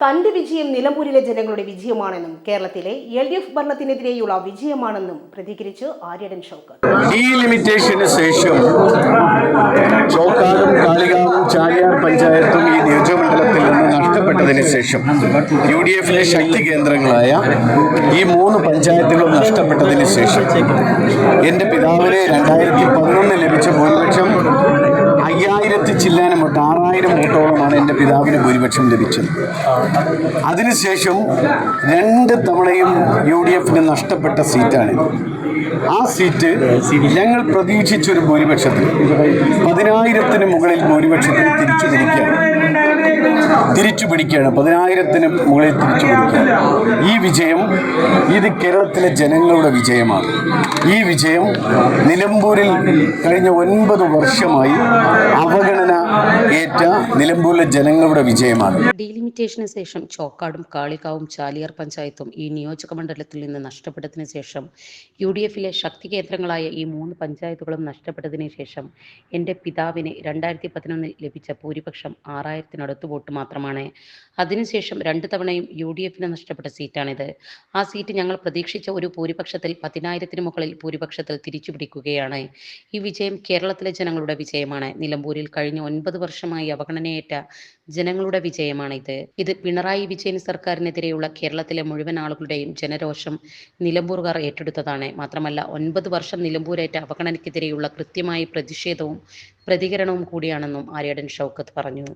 തന്റെ വിജയം നിലമ്പൂരിലെ ജനങ്ങളുടെ വിജയമാണെന്നും കേരളത്തിലെ LDF ഭരണത്തിനെതിരെയുള്ള വിജയമാണെന്നും പ്രതികരിച്ച് ആര്യടൻ ഷൗക്കത്ത്. ഡീലിമിറ്റേഷന് ശേഷം ചോക്കാടും കാളികാവും ചാലിയാർ പഞ്ചായത്തും ഈ നിയോജകമണ്ഡലത്തിൽ നിന്ന് നഷ്ടപ്പെട്ടതിന് ശേഷം UDFിലെ ശക്തി കേന്ദ്രങ്ങളായ ഈ 3 പഞ്ചായത്തുകളും നഷ്ടപ്പെട്ടതിന് ശേഷം എൻ്റെ പിതാവിന് 2011 ലഭിച്ച ഭൂരിപക്ഷം 5000 ചില്ലാനം വോട്ട് 6000 വോട്ടോളമാണ് എൻ്റെ പിതാവിന് ഭൂരിപക്ഷം ലഭിച്ചത്. അതിനുശേഷം 2 തവണയും UDFിന് നഷ്ടപ്പെട്ട സീറ്റാണ്. ആ സീറ്റ് ഞങ്ങൾ പ്രതീക്ഷിച്ചൊരു ഭൂരിപക്ഷത്തിൽ 10,000-ന് മുകളിൽ ഭൂരിപക്ഷത്തിന് തിരിച്ചു പിടിക്കുകയാണ് 10,000-ന് മുകളിൽ തിരിച്ചു പിടിക്കുകയാണ്. ഈ വിജയം ഇത് കേരളത്തിലെ ജനങ്ങളുടെ വിജയമാണ്. ഈ വിജയം നിലമ്പൂരിൽ കഴിഞ്ഞ 9 വർഷമായി അവഗണന ഏറ്റ നിലമ്പൂരിലെ ജനങ്ങളുടെ വിജയമാണ്. ഡീലിമിറ്റേഷന് ശേഷം ചോക്കാടും കാളികാവും ചാലിയാർ പഞ്ചായത്തും ഈ നിയോജക മണ്ഡലത്തിൽ നിന്ന് നഷ്ടപ്പെട്ടതിന് ശേഷം UDFിലെ ശക്തി കേന്ദ്രങ്ങളായ ഈ 3 പഞ്ചായത്തുകളും നഷ്ടപ്പെട്ടതിന് ശേഷം എൻ്റെ പിതാവിന് 2011 ലഭിച്ച ഭൂരിപക്ഷം 6000-നടുത്ത് വോട്ട് മാത്രമാണ്. അതിനുശേഷം 2 തവണയും UDFിന് നഷ്ടപ്പെട്ട സീറ്റാണിത്. ആ സീറ്റ് ഞങ്ങൾ പ്രതീക്ഷിച്ച ഒരു ഭൂരിപക്ഷത്തിൽ 10,000-ന് മുകളിൽ ഭൂരിപക്ഷത്തിൽ തിരിച്ചു പിടിക്കുകയാണ്. ഈ വിജയം കേരളത്തിലെ ജനങ്ങളുടെ വിജയമാണ്. നിലമ്പൂരിൽ കഴിഞ്ഞ 9 വർഷമായി അവഗണനയേറ്റ ജനങ്ങളുടെ വിജയമാണ് ഇത് പിണറായി വിജയൻ സർക്കാരിനെതിരെയുള്ള കേരളത്തിലെ മുഴുവൻ ആളുകളുടെയും ജനരോഷം നിലമ്പൂർകാർ ഏറ്റെടുത്തതാണ്. മാത്രമല്ല 9 വർഷം നിലമ്പൂരേറ്റ അവഗണനയ്ക്കെതിരെയുള്ള കൃത്യമായ പ്രതിഷേധവും പ്രതികരണവും കൂടിയാണെന്നും ആര്യടൻ ഷൗക്കത്ത് പറഞ്ഞു.